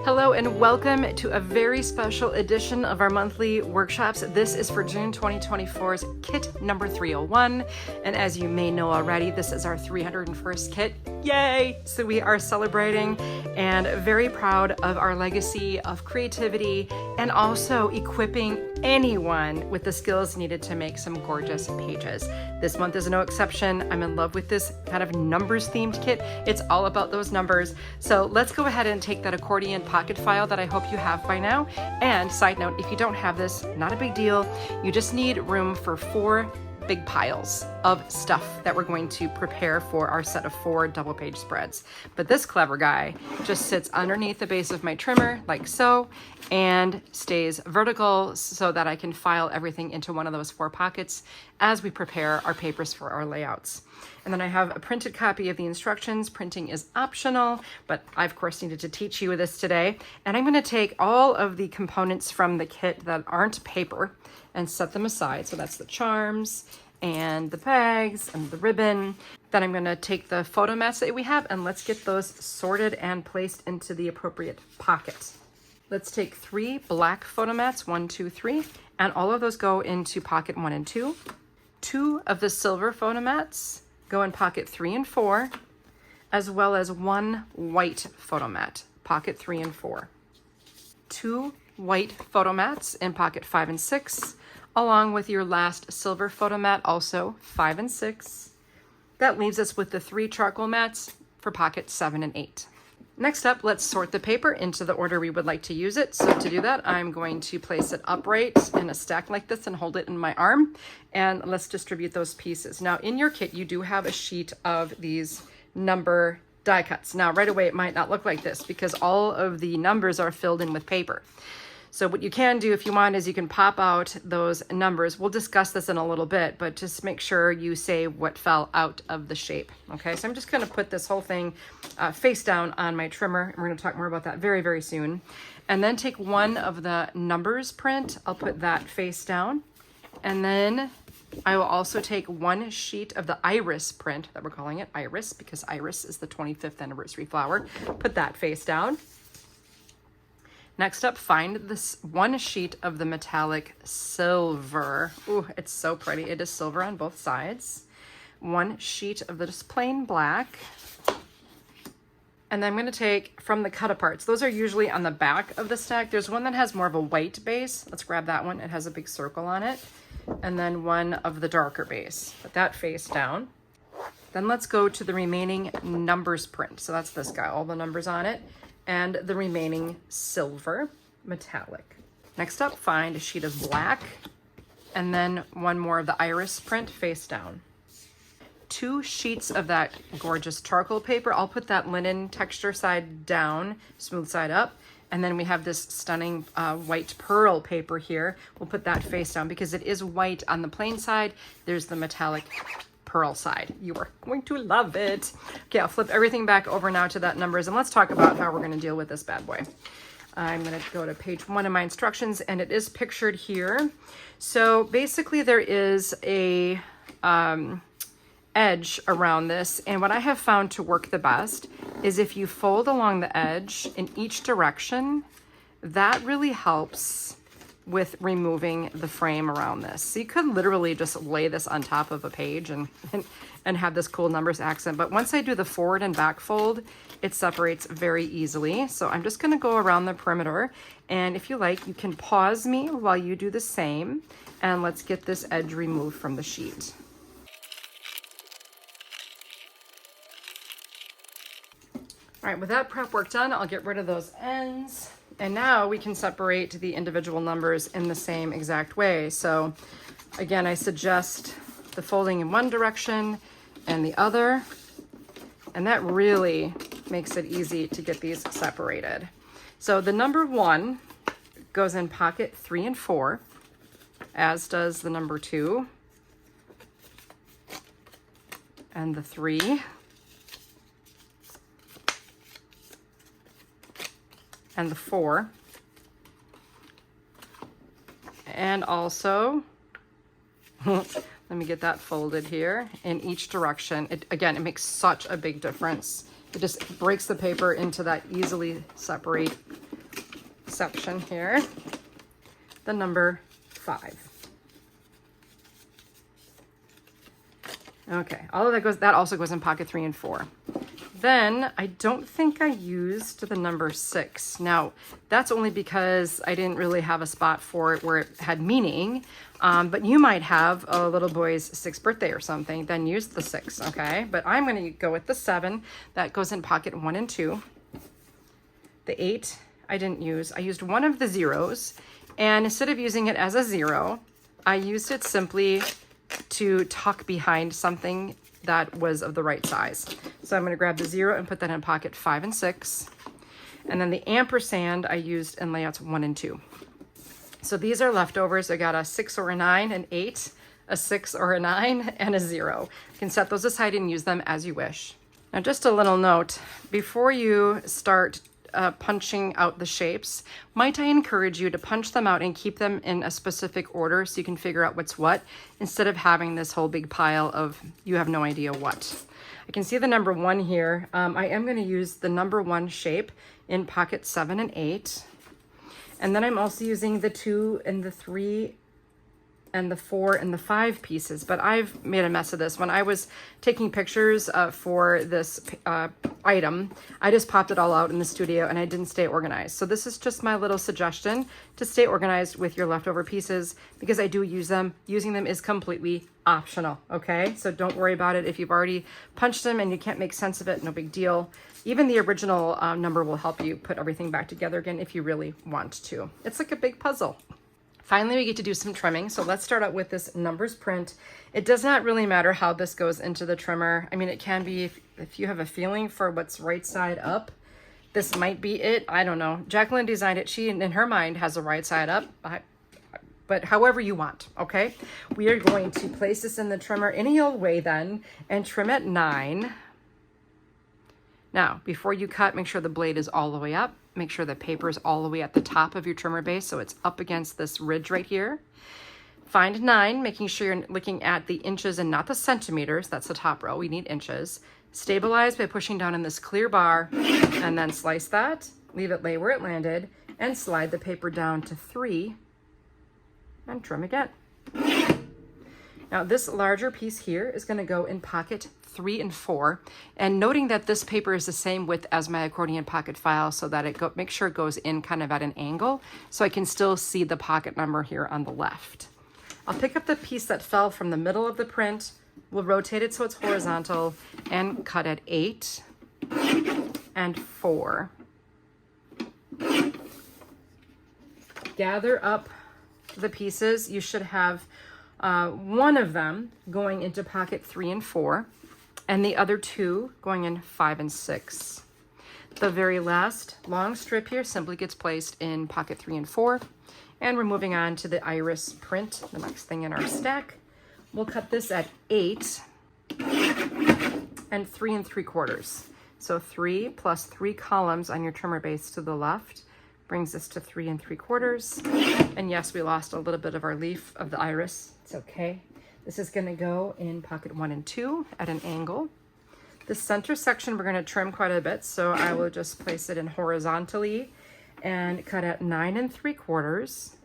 Hello and welcome to a very special edition of our monthly workshops. This is for June 2024's kit number 301. And as you may know already, this is our 301st kit. Yay! So we are celebrating and very proud of our legacy of creativity and also equipping anyone with the skills needed to make some gorgeous pages. This month is no exception. I'm in love with this kind of numbers themed kit. It's all about those numbers. So let's go ahead and take that Accordion Pocket File that I hope you have by now. And side note, if you don't have this, not a big deal. You just need room for 4 big piles of stuff that we're going to prepare for our set of 4 double page spreads. But this clever guy just sits underneath the base of my trimmer like so and stays vertical so that I can file everything into one of those 4 pockets as we prepare our papers for our layouts. And then I have a printed copy of the instructions. Printing is optional, but I of course needed to teach you this today. And I'm going to take all of the components from the kit that aren't paper and set them aside. So that's the charms and the bags and the ribbon. Then I'm going to take the photo mats that we have and let's get those sorted and placed into the appropriate pocket. Let's take 3 black photo mats, 1, 2, 3, and all of those go into pocket 1 and 2. 2 of the silver photo mats go in pocket 3 and 4, as well as 1 white photo mat, pocket 3 and 4. 2 white photo mats in pocket 5 and 6, along with your last silver photo mat, also 5 and 6. That leaves us with the 3 charcoal mats for pocket 7 and 8. Next up, let's sort the paper into the order we would like to use it. So to do that, I'm going to place it upright in a stack like this and hold it in my arm. And let's distribute those pieces. Now in your kit, you do have a sheet of these number die cuts. Now right away, it might not look like this because all of the numbers are filled in with paper. So what you can do if you want is you can pop out those numbers. We'll discuss this in a little bit, but just make sure you say what fell out of the shape. Okay, so I'm just going to put this whole thing face down on my trimmer. And we're going to talk more about that very, very soon. And then take one of the numbers print. I'll put that face down. And then I will also take 1 sheet of the iris print that we're calling it iris because iris is the 25th anniversary flower. Put that face down. Next up, find this 1 sheet of the metallic silver. Ooh, it's so pretty. It is silver on both sides. 1 sheet of this plain black. And then I'm going to take from the Cutaparts. Those are usually on the back of the stack. There's one that has more of a white base. Let's grab that one. It has a big circle on it. And then one of the darker base. Put that face down. Then let's go to the remaining numbers print. So that's this guy, all the numbers on it. And the remaining silver metallic. Next up, find a sheet of black and then 1 more of the iris print face down. 2 sheets of that gorgeous charcoal paper. I'll put that linen texture side down, smooth side up. And then we have this stunning white pearl paper here. We'll put that face down because it is white on the plain side. There's the metallic pearl side. You are going to love it. Okay, I'll flip everything back over now to that numbers and let's talk about how we're going to deal with this bad boy. I'm going to go to page 1 of my instructions and it is pictured here. So basically there is a edge around this, and what I have found to work the best is if you fold along the edge in each direction, that really helps with removing the frame around this. So you could literally just lay this on top of a page and have this cool numbers accent. But once I do the forward and back fold, it separates very easily. So I'm just gonna go around the perimeter. And if you like, you can pause me while you do the same. And let's get this edge removed from the sheet. All right, with that prep work done, I'll get rid of those ends. And now we can separate the individual numbers in the same exact way. So again, I suggest the folding in one direction and the other, and that really makes it easy to get these separated. So the number 1 goes in pocket 3 and 4, as does the number 2 and the 3. And the 4, and also let me get that folded here in each direction. Again, it makes such a big difference. It just breaks the paper into that easily separate section here, the number 5. Okay, all of that also goes in pocket 3 and 4. Then I don't think I used the number 6. Now, that's only because I didn't really have a spot for it where it had meaning, but you might have a little boy's 6th birthday or something, then use the 6, okay? But I'm going to go with the 7. That goes in pocket 1 and 2. The 8 I didn't use. I used one of the zeros, and instead of using it as a 0, I used it simply to tuck behind something that was of the right size. So I'm going to grab the 0 and put that in pocket 5 and 6. And then the ampersand I used in layouts 1 and 2. So these are leftovers. I got a 6 or a 9, an 8, a 6 or a 9, and a 0. You can set those aside and use them as you wish. Now just a little note, before you start punching out the shapes, might I encourage you to punch them out and keep them in a specific order so you can figure out what's what, instead of having this whole big pile of you have no idea what. I can see the number 1 here. I am going to use the number 1 shape in pocket 7 and 8. And then I'm also using the 2 and the 3 and the 4 and the 5 pieces, but I've made a mess of this. When I was taking pictures for this item, I just popped it all out in the studio and I didn't stay organized. So this is just my little suggestion to stay organized with your leftover pieces, because I do use them. Using them is completely optional, okay? So don't worry about it. If you've already punched them and you can't make sense of it, no big deal. Even the original number will help you put everything back together again if you really want to. It's like a big puzzle. Finally, we get to do some trimming. So let's start out with this numbers print. It does not really matter how this goes into the trimmer. I mean, it can be if you have a feeling for what's right side up, this might be it. I don't know. Jacqueline designed it. She, in her mind, has a right side up. But however you want, okay? We are going to place this in the trimmer any old way then and trim at 9. Now, before you cut, make sure the blade is all the way up. Make sure the paper is all the way at the top of your trimmer base, so it's up against this ridge right here. Find 9, making sure you're looking at the inches and not the centimeters. That's the top row. We need inches. Stabilize by pushing down in this clear bar, and then slice that. Leave it lay where it landed, and slide the paper down to 3, and trim again. Now this larger piece here is going to go in pocket 3 and 4, and noting that this paper is the same width as my accordion pocket file, so that it make sure it goes in kind of at an angle so I can still see the pocket number here on the left. I'll pick up the piece that fell from the middle of the print, we'll rotate it so it's horizontal, and cut at 8 and 4. Gather up the pieces. You should have one of them going into pocket 3 and 4, and the other 2 going in 5 and 6. The very last long strip here simply gets placed in pocket 3 and 4, and we're moving on to the iris print, the next thing in our stack. We'll cut this at 8 and 3 3/4. So 3 plus 3 columns on your trimmer base to the left brings us to 3 3/4. And yes, we lost a little bit of our leaf of the iris. It's okay. This is going to go in pocket 1 and 2 at an angle. The center section we're going to trim quite a bit, so I will just place it in horizontally and cut at 9 3/4,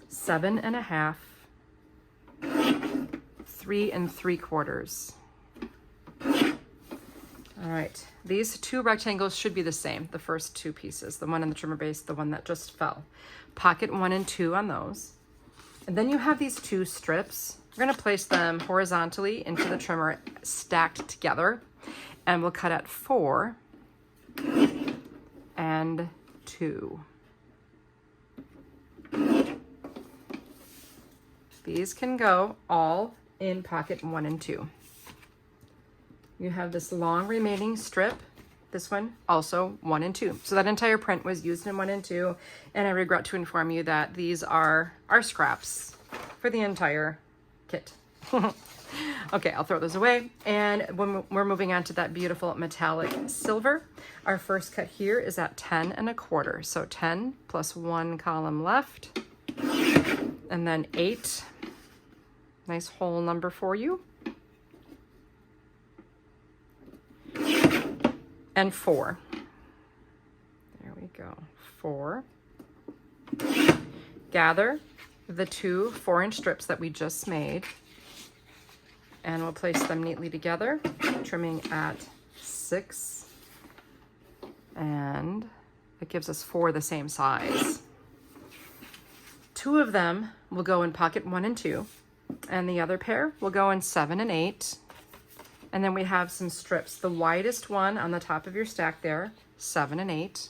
7 1/2, 3 3/4. All right, these 2 rectangles should be the same, the first 2 pieces, the one in the trimmer base, the one that just fell. Pocket 1 and 2 on those. And then you have these 2 strips. We're going to place them horizontally into the trimmer, stacked together, and we'll cut at 4 and 2. These can go all in pocket 1 and 2. You have this long remaining strip, this one also 1 and 2. So that entire print was used in 1 and 2, and I regret to inform you that these are our scraps for the entire kit. Okay, I'll throw those away. And when we're moving on to that beautiful metallic silver, our first cut here is at 10 1/4. So 10 plus 1 column left, and then 8. Nice whole number for you. And 4. There we go. 4. Gather the 2 4-inch strips that we just made, and we'll place them neatly together, trimming at 6, and it gives us 4 the same size. 2 of them will go in pocket 1 and 2, and the other pair will go in 7 and 8. And then we have some strips. The widest one on the top of your stack there, 7 and 8.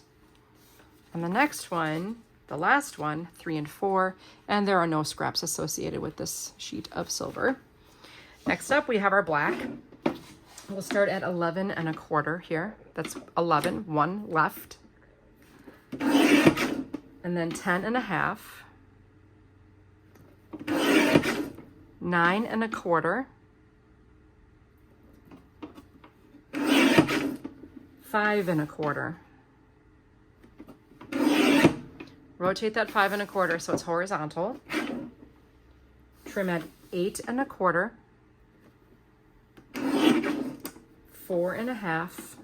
And the next one, the last one, 3 and 4, and there are no scraps associated with this sheet of silver. Next up, we have our black. We'll start at 11 and a quarter here. That's 11, 1 left. And then 10 and a half. 9 and a quarter. 5 and a quarter. Rotate that 5 and a quarter so it's horizontal. Trim at 8 and a quarter. 4 and a half.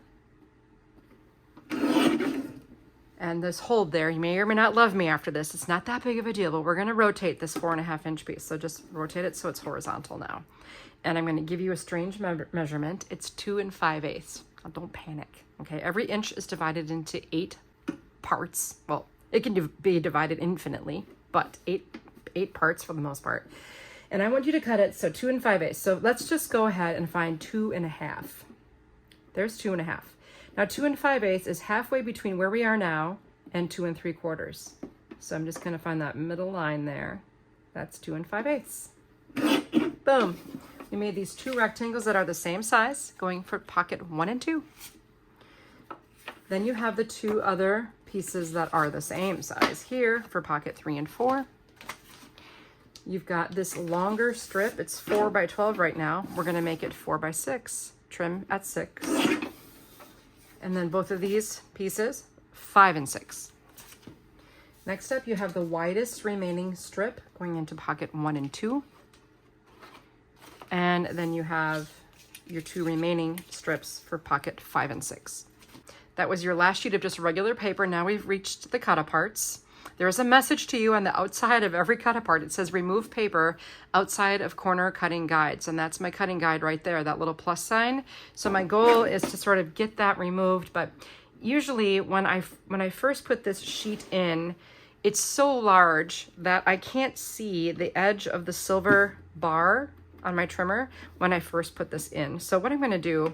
And this hold there, you may or may not love me after this. It's not that big of a deal, but we're going to rotate this 4.5-inch piece. So just rotate it so it's horizontal now. And I'm going to give you a strange measurement. It's 2 5/8. Now don't panic. Okay, every inch is divided into 8 parts. Well, it can be divided infinitely, but eight parts for the most part. And I want you to cut it so 2 5/8. So let's just go ahead and find 2 1/2. There's 2 1/2. Now 2 5/8 is halfway between where we are now and 2 3/4. So I'm just going to find that middle line there. That's 2 5/8. Boom. We made these 2 rectangles that are the same size, going for pocket 1 and 2. Then you have the 2 other pieces that are the same size here for pocket 3 and 4. You've got this longer strip. It's 4 by 12 right now. We're going to make it 4 by 6. Trim at 6. And then both of these pieces, 5 and 6. Next up, you have the widest remaining strip going into pocket 1 and 2. And then you have your 2 remaining strips for pocket 5 and 6. That was your last sheet of just regular paper. Now we've reached the Cutaparts. There is a message to you on the outside of every Cutapart. It says remove paper outside of corner cutting guides. And that's my cutting guide right there, that little plus sign. So my goal is to sort of get that removed. But usually when I first put this sheet in, it's so large that I can't see the edge of the silver bar on my trimmer when I first put this in. So what I'm going to do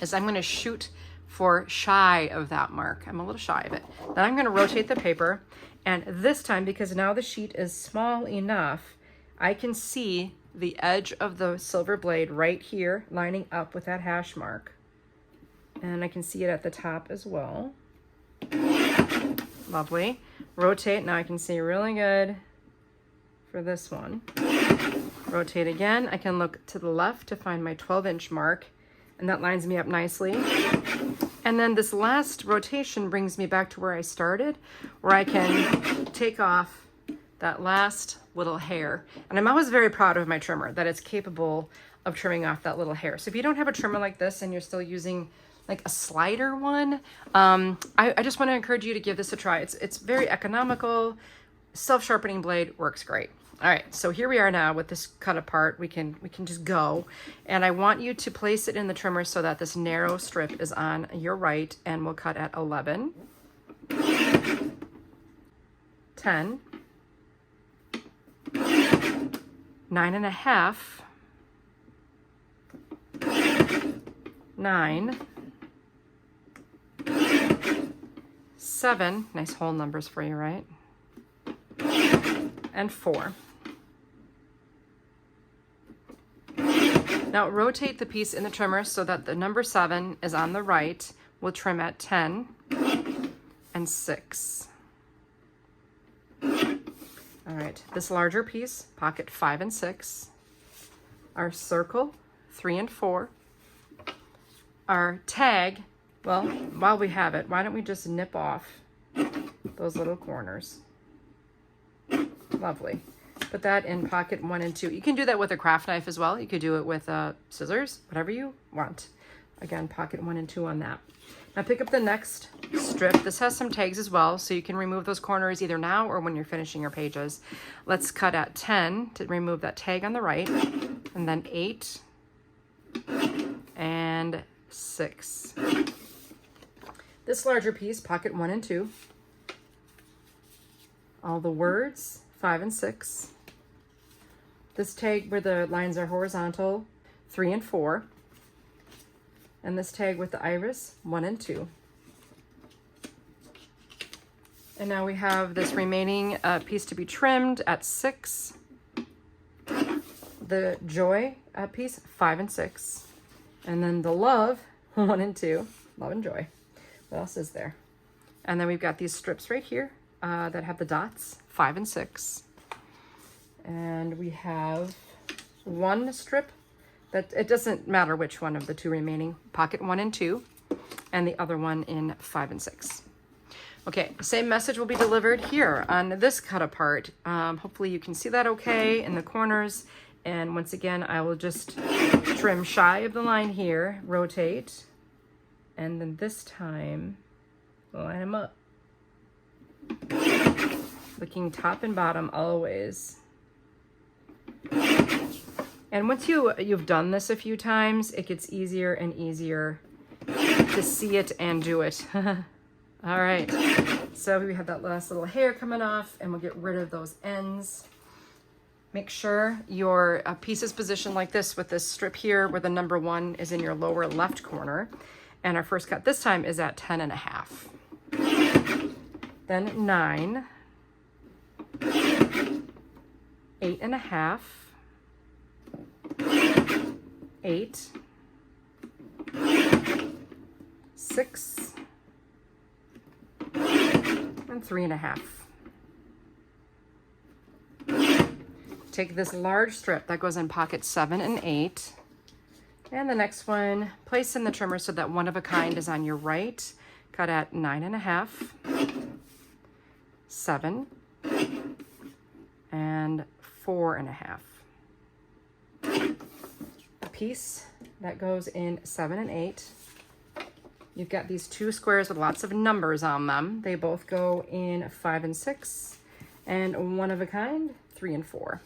is I'm going to shoot for shy of that mark. I'm a little shy of it. Then I'm going to rotate the paper, and this time, because now the sheet is small enough, I can see the edge of the silver blade right here lining up with that hash mark. And I can see it at the top as well. Lovely. Rotate. Now I can see really good for this one. Rotate again. I can look to the left to find my 12-inch mark, and that lines me up nicely. And then this last rotation brings me back to where I started, where I can take off that last little hair. And I'm always very proud of my trimmer, that it's capable of trimming off that little hair. So if you don't have a trimmer like this and you're still using like a slider one, I just want to encourage you to give this a try. It's very economical. Self-sharpening blade works great. All right, so here we are now with this Cutapart. We can just go, and I want you to place it in the trimmer so that this narrow strip is on your right, and we'll cut at 11, 10, 9 and a half, 9, 7, nice whole numbers for you, right? And 4. Now rotate the piece in the trimmer so that the number 7 is on the right. We'll trim at 10 and 6. All right, this larger piece, pocket 5 and 6. Our circle, 3 and 4. Our tag, well, while we have it, why don't we just nip off those little corners? Lovely. Put that in pocket 1 and 2. You can do that with a craft knife as well. You could do it with scissors, whatever you want. Again, pocket 1 and 2 on that. Now pick up the next strip. This has some tags as well, so you can remove those corners either now or when you're finishing your pages. Let's cut at 10 to remove that tag on the right, and then 8 and 6. This larger piece, pocket 1 and 2. All the words, 5 and 6. This tag where the lines are horizontal, 3 and 4. And this tag with the iris, 1 and 2. And now we have this remaining piece to be trimmed at 6. The joy piece, 5 and 6. And then the love, 1 and 2. Love and joy. What else is there? And then we've got these strips right here that have the dots, 5 and 6. And we have one strip that it doesn't matter which one of the two remaining, pocket 1 and 2, and the other one in 5 and 6. Okay, same message will be delivered here on this cut apart. Hopefully you can see that okay in the corners. And once again, I will just trim shy of the line here, rotate, and then this time line them up. Looking top and bottom always. And once you've done this a few times, it gets easier and easier to see it and do it. All right, so we have that last little hair coming off, and we'll get rid of those ends. Make sure your piece is positioned like this with this strip here where the number 1 is in your lower left corner. And our first cut this time is at 10 and a half. Then 9, 8 and a half, 8, 6, and 3 and a half. Take this large strip that goes in pocket 7 and 8, and the next one, place in the trimmer so that one of a kind is on your right. Cut at 9 and a half, 7, and 4 and a half. A piece that goes in 7 and 8. You've got these 2 squares with lots of numbers on them. They both go in 5 and 6, and one of a kind, 3 and 4.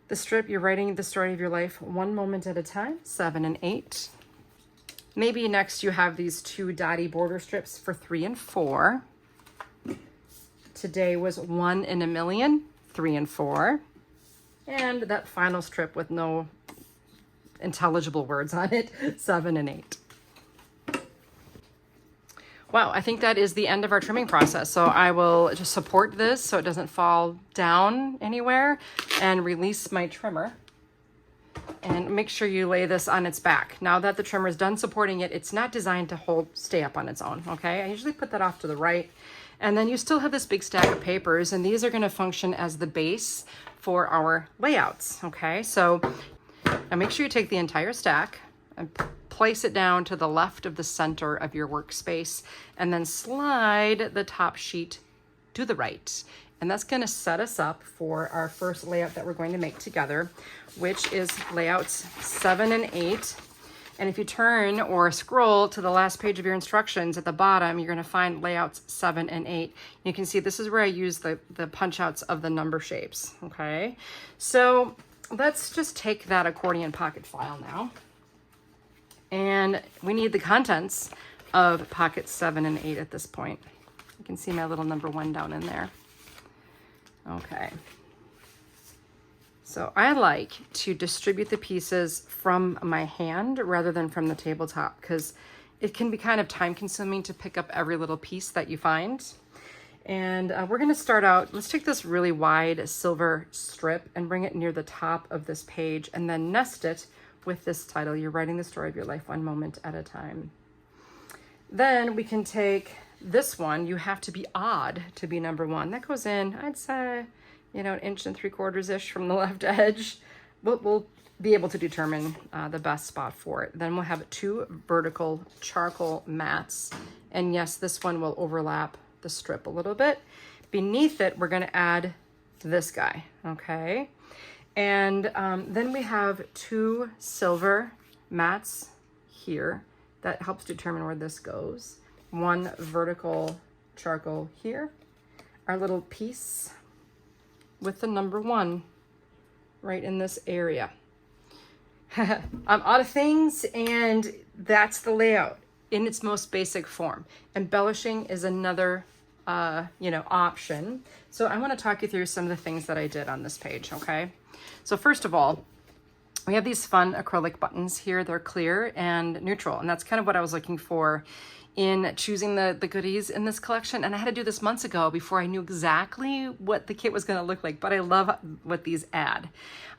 The strip, you're writing the story of your life one moment at a time, 7 and 8. Maybe next you have these 2 dotty border strips for 3 and 4. Today was 1 in a million, 3 and 4. And that final strip with no intelligible words on it, 7 and 8. Wow, I think that is the end of our trimming process. So I will just support this so it doesn't fall down anywhere and release my trimmer. And make sure you lay this on its back. Now that the trimmer is done supporting it, it's not designed to stay up on its own, okay? I usually put that off to the right. And then you still have this big stack of papers, and these are gonna function as the base for our layouts, okay? So now make sure you take the entire stack and place it down to the left of the center of your workspace, and then slide the top sheet to the right. And that's gonna set us up for our first layout that we're going to make together, which is layouts 7 and 8. And if you turn or scroll to the last page of your instructions at the bottom, you're gonna find layouts 7 and 8. You can see this is where I use the punch outs of the number shapes, okay? So let's just take that accordion pocket file now. And we need the contents of pockets 7 and 8 at this point. You can see my little number 1 down in there. Okay. So I like to distribute the pieces from my hand rather than from the tabletop, because it can be kind of time consuming to pick up every little piece that you find. And we're gonna start out, let's take this really wide silver strip and bring it near the top of this page and then nest it with this title, You're Writing the Story of Your Life One Moment at a Time. Then we can take this one, You Have to Be Odd to be number 1. That goes in, I'd say, you know, 1 3/4-ish from the left edge. We'll be able to determine the best spot for it. Then we'll have 2 vertical charcoal mats. And yes, this one will overlap the strip a little bit. Beneath it, we're gonna add this guy, okay? And then we have 2 silver mats here that helps determine where this goes. 1 vertical charcoal here. Our little piece with the number 1 right in this area. I'm out of things, and that's the layout in its most basic form. Embellishing is another option. So I want to talk you through some of the things that I did on this page, okay? So first of all, we have these fun acrylic buttons here. They're clear and neutral, and that's kind of what I was looking for in choosing the goodies in this collection. And I had to do this months ago before I knew exactly what the kit was going to look like, but I love what these add.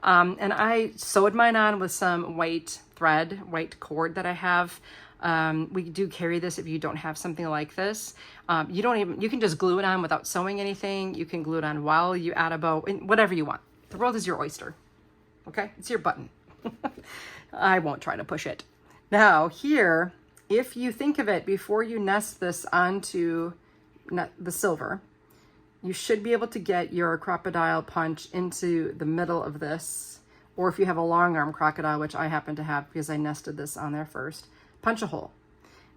And I sewed mine on with some white thread, white cord that I have. We do carry this if you don't have something like this. You can just glue it on without sewing anything. You can glue it on while you add a bow, whatever you want. The world is your oyster. Okay, it's your button. I won't try to push it. Now here, if you think of it, before you nest this onto the silver, you should be able to get your crocodile punch into the middle of this, or if you have a long arm crocodile, which I happen to have because I nested this on there first, punch a hole.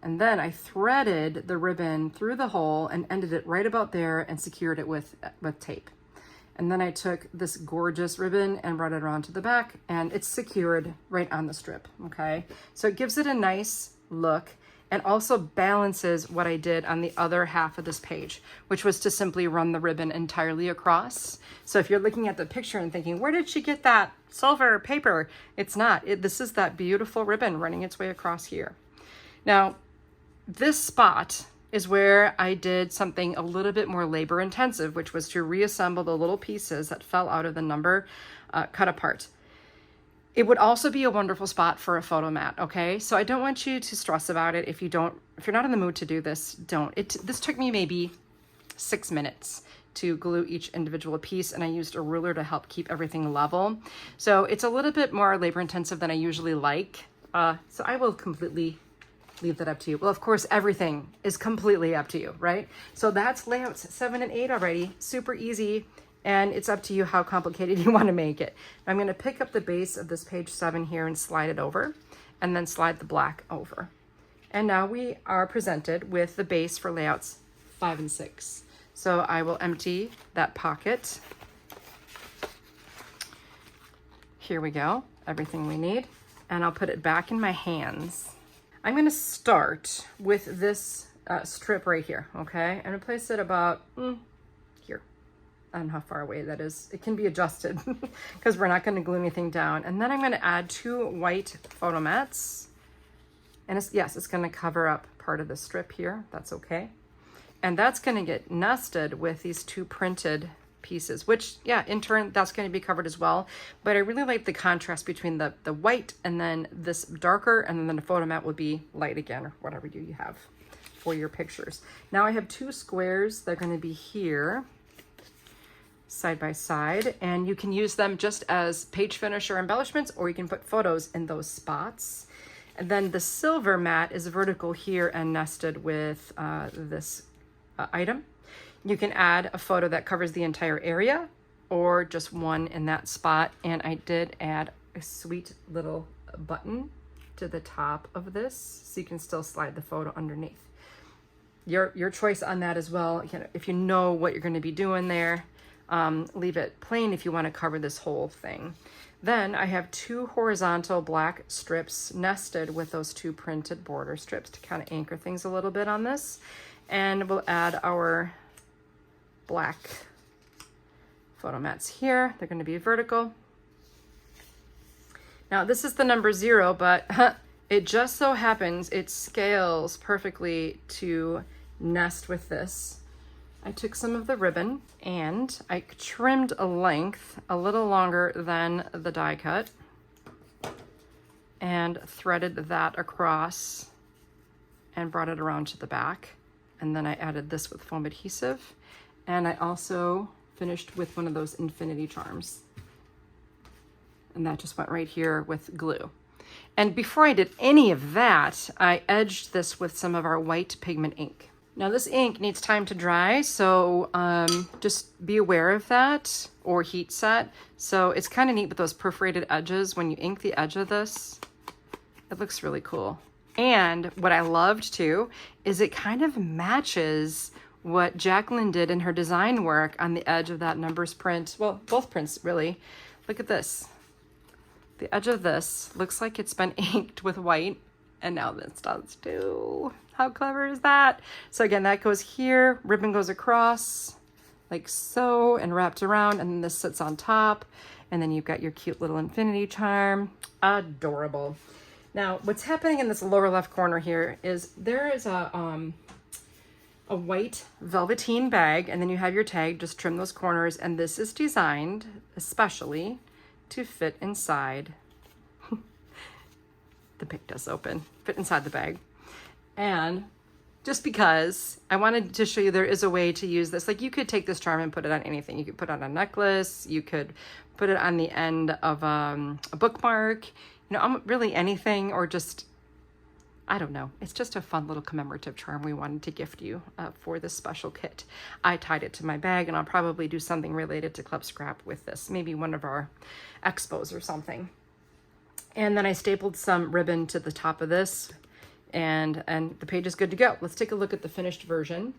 And then I threaded the ribbon through the hole and ended it right about there and secured it with tape. And then I took this gorgeous ribbon and brought it around to the back, and it's secured right on the strip, okay? So it gives it a nice look and also balances what I did on the other half of this page, which was to simply run the ribbon entirely across. So if you're looking at the picture and thinking, where did she get that silver paper? It's not. This is that beautiful ribbon running its way across here. Now, this spot is where I did something a little bit more labor intensive, which was to reassemble the little pieces that fell out of the number cut apart. It would also be a wonderful spot for a photo mat, okay? So I don't want you to stress about it. If you're not in the mood to do this, don't. This took me maybe 6 minutes to glue each individual piece, and I used a ruler to help keep everything level. So it's a little bit more labor intensive than I usually like. So I will completely leave that up to you. Well, of course, everything is completely up to you, right? So that's layouts 7 and 8 already. Super easy. And it's up to you how complicated you want to make it. I'm going to pick up the base of this page 7 here and slide it over, and then slide the black over. And now we are presented with the base for layouts 5 and 6. So I will empty that pocket. Here we go, everything we need. And I'll put it back in my hands. I'm going to start with this strip right here, okay? I'm going to place it about here. I don't know how far away that is. It can be adjusted because we're not going to glue anything down. And then I'm going to add 2 white photo mats. And it's going to cover up part of the strip here. That's okay. And that's going to get nested with these 2 printed pieces, which, yeah, in turn, that's going to be covered as well. But I really like the contrast between the white and then this darker, and then the photo mat will be light again, or whatever you have for your pictures. Now I have 2 squares. They're going to be here side by side, and you can use them just as page finish or embellishments, or you can put photos in those spots. And then the silver mat is vertical here and nested with this item. You can add a photo that covers the entire area or just one in that spot. And I did add a sweet little button to the top of this so you can still slide the photo underneath. Your choice on that as well. If you know what you're going to be doing there, leave it plain if you want to cover this whole thing. Then I have 2 horizontal black strips nested with those 2 printed border strips to kind of anchor things a little bit on this. And we'll add our black photo mats here. They're going to be vertical. Now this is the number 0, but it just so happens it scales perfectly to nest with this. I took some of the ribbon and I trimmed a length a little longer than the die cut and threaded that across and brought it around to the back. And then I added this with foam adhesive. And I also finished with one of those infinity charms. And that just went right here with glue. And before I did any of that, I edged this with some of our white pigment ink. Now this ink needs time to dry, so just be aware of that, or heat set. So it's kind of neat with those perforated edges. When you ink the edge of this, it looks really cool. And what I loved too is it kind of matches what Jacqueline did in her design work on the edge of that numbers print. Well, both prints really. Look at this. The edge of this looks like it's been inked with white, and now this does too. How clever is that? So again, that goes here, ribbon goes across like so and wrapped around, and then this sits on top, and then you've got your cute little infinity charm. Adorable. Now, what's happening in this lower left corner here is there is a white velveteen bag, and then you have your tag. Just trim those corners, and this is designed especially to fit inside. The pick does open, fit inside the bag. And just because I wanted to show you there is a way to use this, like you could take this charm and put it on anything. You could put it on a necklace, you could put it on the end of a bookmark, you know, really anything, or just, I don't know. It's just a fun little commemorative charm we wanted to gift you for this special kit. I tied it to my bag, and I'll probably do something related to Club Scrap with this, maybe one of our expos or something. And then I stapled some ribbon to the top of this, and the page is good to go. Let's take a look at the finished version.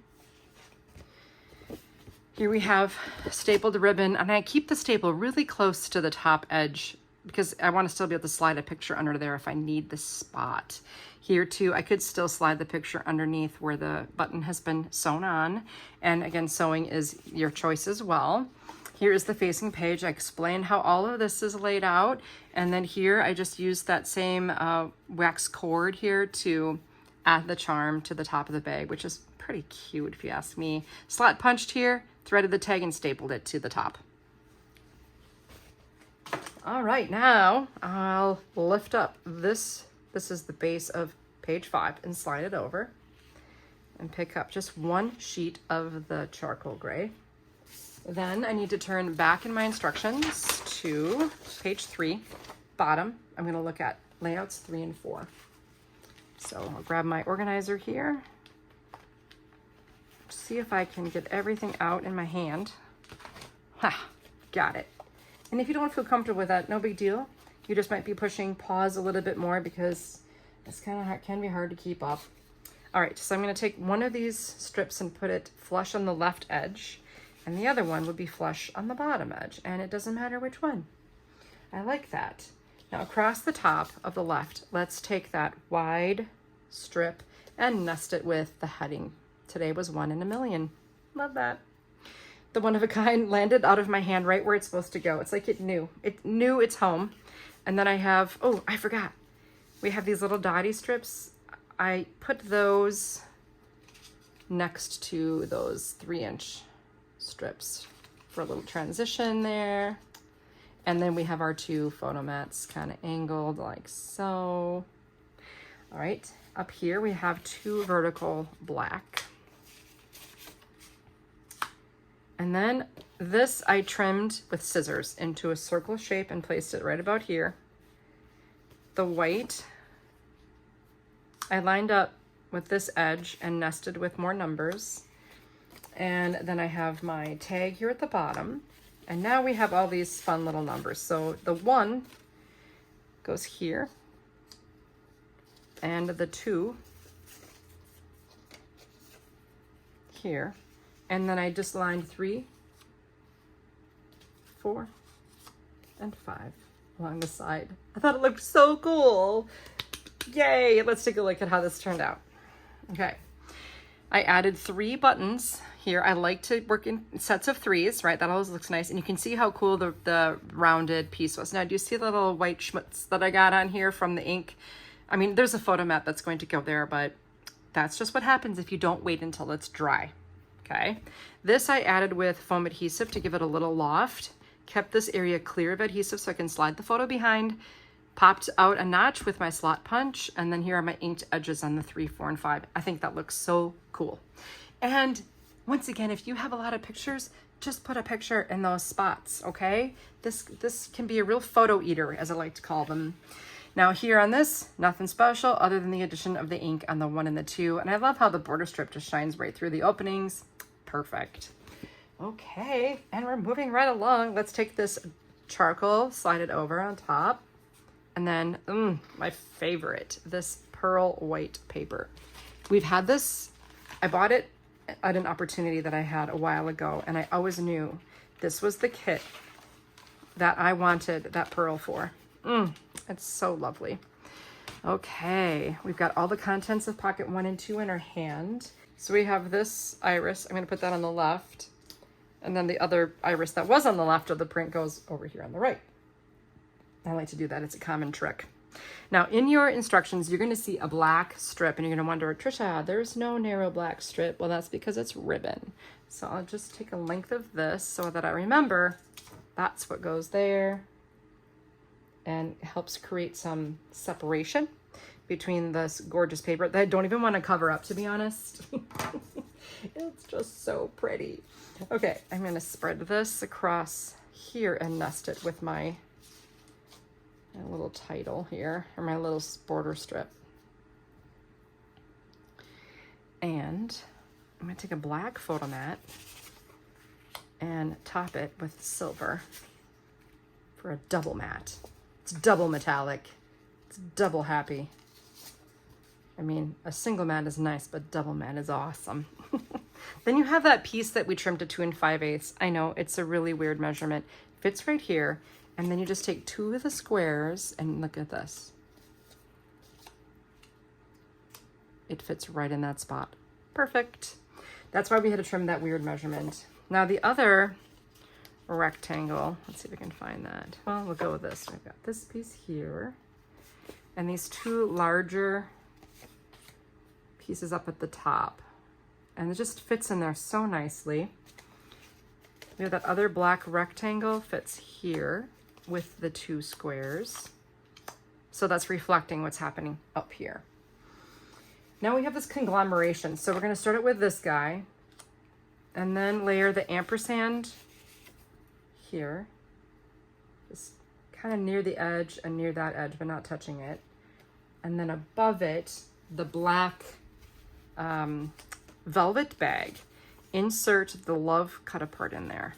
Here we have stapled ribbon, and I keep the staple really close to the top edge because I want to still be able to slide a picture under there if I need the spot. Here too, I could still slide the picture underneath where the button has been sewn on. And again, sewing is your choice as well. Here is the facing page. I explained how all of this is laid out. And then here, I just used that same wax cord here to add the charm to the top of the bag, which is pretty cute if you ask me. Slot punched here, threaded the tag, and stapled it to the top. All right, now I'll lift up this. This is the base of page 5, and slide it over and pick up just one sheet of the charcoal gray. Then I need to turn back in my instructions to page 3, bottom. I'm going to look at layouts 3 and 4. So I'll grab my organizer here, see if I can get everything out in my hand. Ha, got it. And if you don't feel comfortable with that, no big deal. You just might be pushing pause a little bit more because it's kind of hard, can be hard to keep up. All right, so I'm going to take one of these strips and put it flush on the left edge, and the other one would be flush on the bottom edge, and it doesn't matter which one. I like that. Now across the top of the left, let's take that wide strip and nest it with the heading. Today was 1 in a million. Love that. The one of a kind landed out of my hand right where it's supposed to go. It's like it knew its home. And then I have, oh, I forgot. We have these little dotty strips. I put those next to those 3-inch strips for a little transition there. And then we have our 2 photo mats kind of angled like so. All right, up here we have 2 vertical black. And then this I trimmed with scissors into a circle shape and placed it right about here. The white I lined up with this edge and nested with more numbers. And then I have my tag here at the bottom. And now we have all these fun little numbers. So the 1 goes here, and the 2 here. And then I just lined 3, 4, and 5 along the side. I thought it looked so cool. Yay, let's take a look at how this turned out. Okay, I added 3 buttons here. I like to work in sets of 3s, right? That always looks nice. And you can see how cool the rounded piece was. Now, do you see the little white schmutz that I got on here from the ink? I mean, there's a photo mat that's going to go there, but that's just what happens if you don't wait until it's dry. Okay, this I added with foam adhesive to give it a little loft. Kept this area clear of adhesive so I can slide the photo behind. Popped out a notch with my slot punch, and then here are my inked edges on the 3, 4, and 5. I think that looks so cool. And once again, if you have a lot of pictures, just put a picture in those spots, okay? This can be a real photo eater, as I like to call them. Now here on this, nothing special other than the addition of the ink on the 1 and the 2. And I love how the border strip just shines right through the openings. Perfect. Okay, and we're moving right along. Let's take this charcoal, slide it over on top. And then, my favorite, this pearl white paper. We've had this, I bought it at an opportunity that I had a while ago, and I always knew this was the kit that I wanted that pearl for. It's so lovely. Okay, we've got all the contents of pocket 1 and 2 in our hand. So we have this iris. I'm going to put that on the left. And then the other iris that was on the left of the print goes over here on the right. I like to do that. It's a common trick. Now, in your instructions, you're going to see a black strip, and you're going to wonder, Tricia, there's no narrow black strip. Well, that's because it's ribbon. So I'll just take a length of this so that I remember that's what goes there, and helps create some separation between this gorgeous paper that I don't even want to cover up, to be honest. It's just so pretty. Okay, I'm going to spread this across here and nest it with my little title here, or my little border strip. And I'm going to take a black photo mat and top it with silver for a double matte. It's double metallic. It's double happy. I mean, a single matte is nice, but double matte is awesome. Then you have that piece that we trimmed to 2 5/8. I know, it's a really weird measurement. Fits right here. And then you just take 2 of the squares and look at this. It fits right in that spot. Perfect. That's why we had to trim that weird measurement. Now the other rectangle, let's see if we can find that. Well, we'll go with this. We've got this piece here and these 2 larger pieces up at the top. And it just fits in there so nicely. We have that other black rectangle fits here with the 2 squares. So that's reflecting what's happening up here. Now we have this conglomeration. So we're going to start it with this guy and then layer the ampersand here, just kind of near the edge and near that edge, but not touching it. And then above it, the black velvet bag. Insert the love cut apart in there.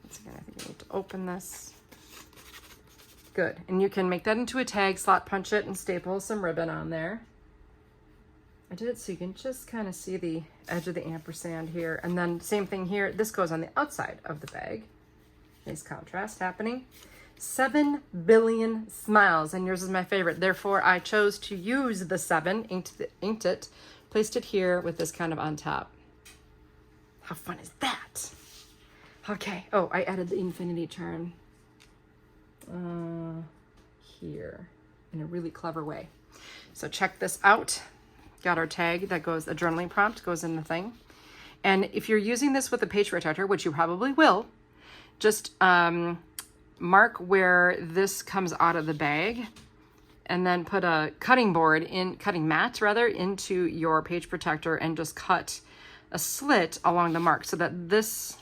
Once again, I think you need to open this. Good. And you can make that into a tag, slot punch it, and staple some ribbon on there. I did it so you can just kind of see the edge of the ampersand here. And then same thing here. This goes on the outside of the bag. Nice contrast happening. 7 billion smiles, and yours is my favorite. Therefore, I chose to use the 7, inked it, placed it here with this kind of on top. How fun is that? Okay. Oh, I added the infinity charm here in a really clever way. So check this out. Got our tag that goes, a journaling prompt goes in the thing. And if you're using this with a page protector, which you probably will, just mark where this comes out of the bag and then put a cutting mat into your page protector and just cut a slit along the mark so that this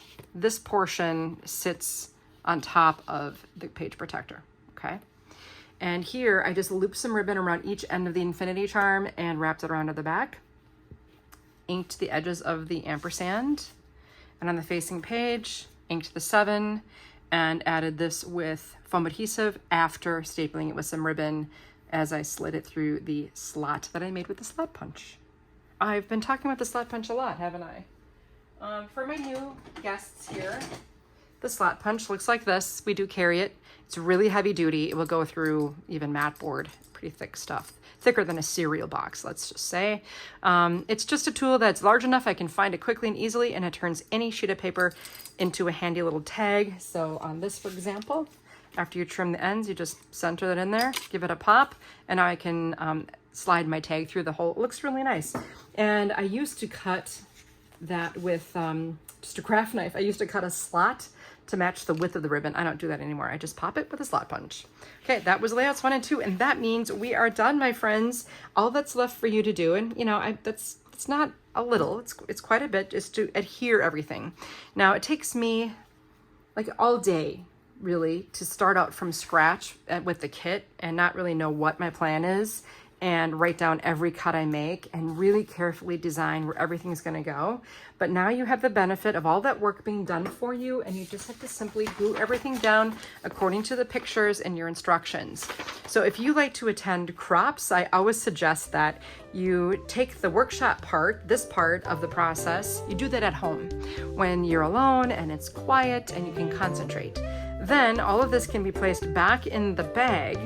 portion sits on top of the page protector, okay? And here I just looped some ribbon around each end of the infinity charm and wrapped it around to the back. Inked the edges of the ampersand, and on the facing page, inked the 7 and added this with foam adhesive after stapling it with some ribbon as I slid it through the slot that I made with the slot punch. I've been talking about the slot punch a lot, haven't I? For my new guests here, the slot punch looks like this. We do carry it. It's really heavy duty. It will go through even mat board, pretty thick stuff. Thicker than a cereal box, let's just say. It's just a tool that's large enough I can find it quickly and easily, and it turns any sheet of paper into a handy little tag. So on this, for example, after you trim the ends, you just center that in there, give it a pop, and now I can slide my tag through the hole. It looks really nice. And I used to cut that with just a craft knife. I used to cut a slot to match the width of the ribbon. I don't do that anymore. I just pop it with a slot punch. Okay, that was layouts 1 and 2, and that means we are done, my friends. All that's left for you to do, and you know, it's not a little, it's quite a bit, is to adhere everything. Now, it takes me like all day really to start out from scratch with the kit and not really know what my plan is, and write down every cut I make and really carefully design where everything's gonna go. But now you have the benefit of all that work being done for you, and you just have to simply glue everything down according to the pictures and your instructions. So if you like to attend crops, I always suggest that you take the workshop part, this part of the process, you do that at home when you're alone and it's quiet and you can concentrate. Then all of this can be placed back in the bag,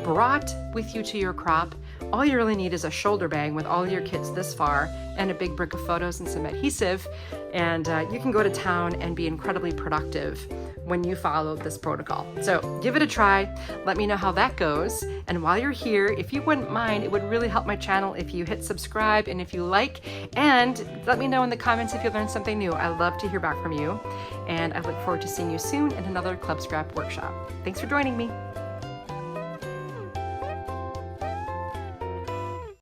brought with you to your crop. All you really need is a shoulder bag with all your kits this far and a big brick of photos and some adhesive, and you can go to town and be incredibly productive when you follow this protocol. So give it a try. Let me know how that goes. And while you're here, if you wouldn't mind, it would really help my channel if you hit subscribe and if you like, and let me know in the comments if you learned something new. I love to hear back from you, and I look forward to seeing you soon in another Club Scrap workshop. Thanks for joining me.